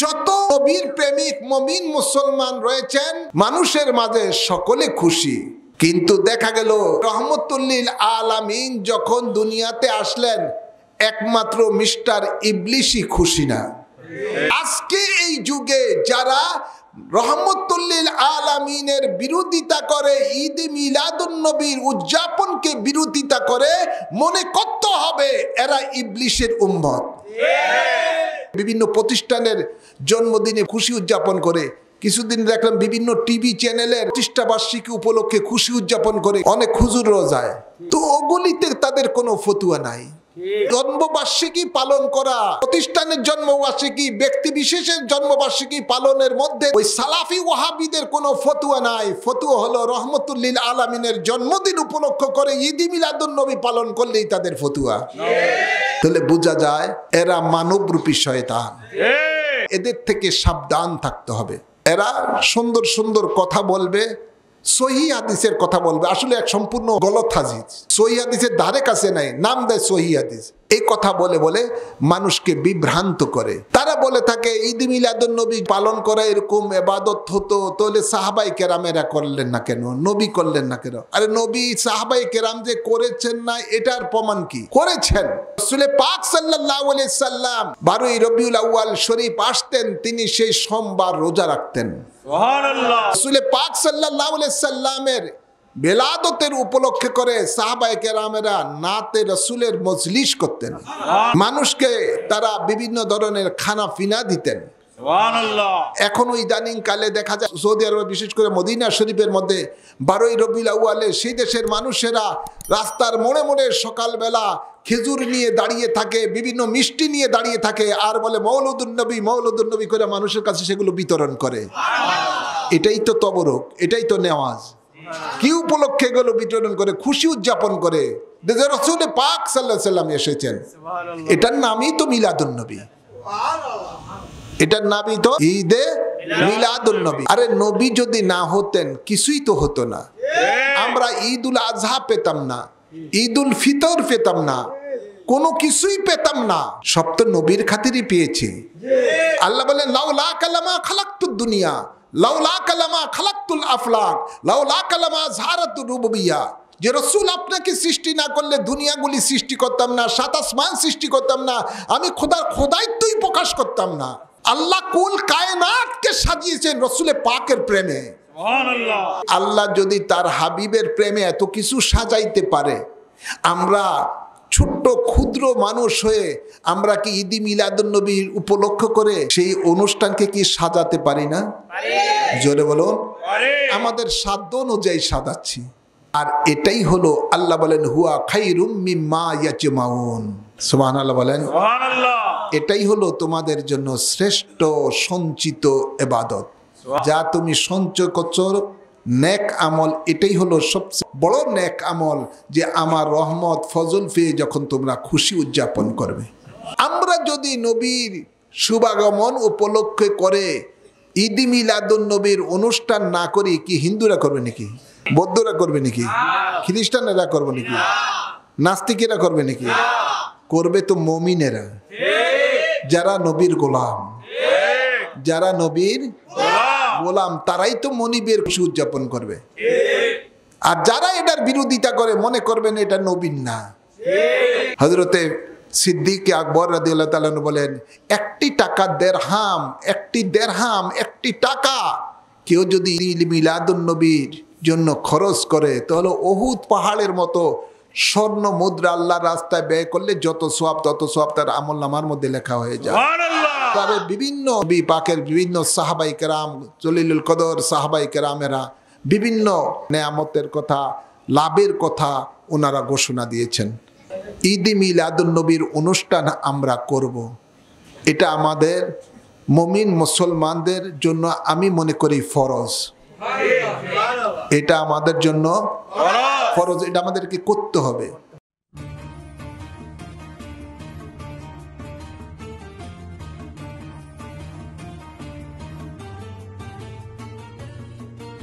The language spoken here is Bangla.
যত নবীর প্রেমিক মুমিন মুসলমান রয়েছেন মানুষের মাঝে সকলে খুশি। কিন্তু দেখা গেল রহমতুল্লিল আলামিন যখন দুনিয়াতে আসলেন একমাত্র মিস্টার ইবলিসই খুশি না। আজকে এই যুগে যারা রহমতুল্লিল আলামিনের বিরোধিতা করে, ঈদ মিলাদুন নবীর উদযাপনকে বিরোধিতা করে, মনে করতে হবে এরা ইবলিসের উম্মত। বিভিন্ন প্রতিষ্ঠানের জন্মদিনে খুশি উদযাপন করে, কিছুদিন দেখলাম বিভিন্ন টিভি চ্যানেলের প্রতিষ্ঠা বার্ষিকী উপলক্ষে খুশি উদযাপন করে, অনেক হুজুরও যায়। তো ওগুলিতে তাদের কোনো ফতুয়া নাই। জন্মবার্ষিকী পালন করা, প্রতিষ্ঠানের জন্মবার্ষিকী, ব্যক্তি বিশেষের জন্মবার্ষিকী পালনের মধ্যে ওই সালাফি ওয়াহাবিদের কোনো ফতুয়া নাই। ফতুয়া হলো রহমতুল্লিল আলামিনের জন্মদিন উপলক্ষ করে ঈদ মিলাদুন নবী পালন করলেই তাদের ফতুয়া। তাহলে বোঝা যায় এরা মানবরূপী শয়তান। এদের থেকে সাবধান থাকতে হবে। এরা সুন্দর সুন্দর কথা বলবে, সহি হাদিসের কথা বলবে, আসলে এক সম্পূর্ণ গলত হাদিস, সহি হাদিসের ধারে কাছে নাই, নাম দেয় সহি হাদিস। এই কথা বলে বলে মানুষকে বিভ্রান্ত করে। তারা বলে থাকে ঈদ মিলাদুন নবী পালন করা এরকম ইবাদত হতো, তাহলে সাহাবাই কেরামেরা করলেন না কেন, নবী করলেন না কেন? আরে নবী সাহাবাই কেরাম যে করেছেন না এটার প্রমাণ কি? করেছেন। রাসূল পাক সাল্লাল্লাহু আলাইহি সাল্লাম 12ই রবিউল আউয়াল শরীফ আসতেন, তিনি সেই সোমবার রোজা রাখতেন। সুবহানাল্লাহ। রাসূল পাক সাল্লাল্লাহু আলাইহি সাল্লামের বেলাদতের উপলক্ষে করে সাহাবায়ে কেরামেরা নাতে রাসূলের মজলিস করতেন, মানুষকে তারা বিভিন্ন ধরনের খানা ফিনা দিতেন। সুবহানাল্লাহ। এখনো ইদানিং কালে দেখা যায় সৌদি আরবে, বিশেষ করে মদিনা শরীফের মধ্যে 12ই রবিউল আউয়ালে সেই দেশের মানুষেরা রাস্তার মোড়ে মোড়ে সকালবেলা খেজুর নিয়ে দাঁড়িয়ে থাকে, বিভিন্ন মিষ্টি নিয়ে দাঁড়িয়ে থাকে, আর বলে মৌলুদুন নবী করে মানুষের কাছে সেগুলো বিতরণ করে। এটাই তো তবরক, এটাই তো নেওয়াজ। কি উপলক্ষে এগুলো বিতরণ করে, খুশি উদযাপন করে রাসূল পাক সাল্লাল্লাহু আলাইহি সাল্লাম এসেছেন। এটার নামই তো মিলাদুন নবী, এটার নামই তো ঈদে মিলাদুন নবী। আরে নবী যদি না হতেন কিছুই তো হতো না। আমরা ঈদুল আজহা পেতাম না, ঈদুল ফিতর পেতাম না, কোনো কিছুই পেতাম না। সব তো নবীর খাতিরই পেয়েছি। আল্লাহ বলেন লাউলা কালামা খালাকতুদ দুনিয়া, লাউলা কালামা খালাকতুল আফলাক, লাউলা কালামা যারাতুর রুবুবিয়্যাহ। যে রাসূল আপনাকে সৃষ্টি না করলে দুনিয়াগুলি সৃষ্টি করতাম না, সাত আসমান সৃষ্টি করতাম না, আমি খোদার খোদাইত্বই প্রকাশ করতাম না। আল্লাহ কুল কায়নাতকে সাজিয়েছেন রাসূলে পাকের প্রেমে। সুবহানাল্লাহ। আল্লাহ যদি তার হাবিবের প্রেমে এত কিছু সাজাইতে পারে, আমরা ছোট্ট ক্ষুদ্র মানুষ হয়ে আমরা কি ঈদ মিলাদুন নবীর উপলক্ষ করে সেই অনুষ্ঠানকে কি সাজাতে পারি না? জোরে বলুন। আমাদের সাধ্য অনুযায়ী সাজাচ্ছি। আর এটাই হলো আল্লাহ বলেন হুয়া খায়রুম মিম্মা ইয়াজমাউন। সুবহানাল্লাহ বলেন। সুবহানাল্লাহ। এটাই হলো তোমাদের জন্য শ্রেষ্ঠ সঞ্চিত ইবাদত, যা তুমি সঞ্চয় করছো নেক আমল। এটাই হলো সবচেয়ে বড় নেক আমল, যে আমার রহমত ফজল পেয়ে যখন তোমরা খুশি উদযাপন করবে। আমরা যদি নবীর শুভাগমন উপলক্ষে করে ঈদ মিলাদুন নবীর অনুষ্ঠান না করি, কি হিন্দুরা করবে নাকি? বৌদ্ধরা করবে নাকি? খ্রিস্টানেরা করবে নাকি? নাস্তিকেরা করবে নাকি? করবে তো মুমিনেরা, যারা নবীর গোলাম, যারা নবীর গোলাম, তারাই তো মনিবের খুশি উদযাপন করবে। আর যারা এটার বিরোধিতা করে মনে করবেন এটা নবীন না। হযরতে সিদ্দিক আকবর রাদিয়াল্লাহু তাআলা বলেন, একটি টাকা দেরহাম, একটি টাকা কেউ যদি মিলাদুন নবীর জন্য খরচ করে, তাহলে উহুদ পাহাড়ের মতো স্বর্ণ মুদ্রা আল্লাহর রাস্তায় ব্যয় করলে যত সওয়াব তত সওয়াব তার আমলনামার মধ্যে লেখা হয়ে যায়। তবে বিভিন্ন নবী পাকের বিভিন্ন সাহাবায়ে কেরাম, জলিলুল কদর সাহাবায়ে কেরামেরা বিভিন্ন নেয়ামতের কথা, লাভের কথা ওনারা ঘোষণা দিয়েছেন। ঈদ মিলাদুন নবীর অনুষ্ঠান আমরা করব, এটা আমাদের মুমিন মুসলমানদের জন্য আমি মনে করি ফরজ। এটা আমাদের জন্য ফরজ, এটা আমাদেরকে করতে হবে।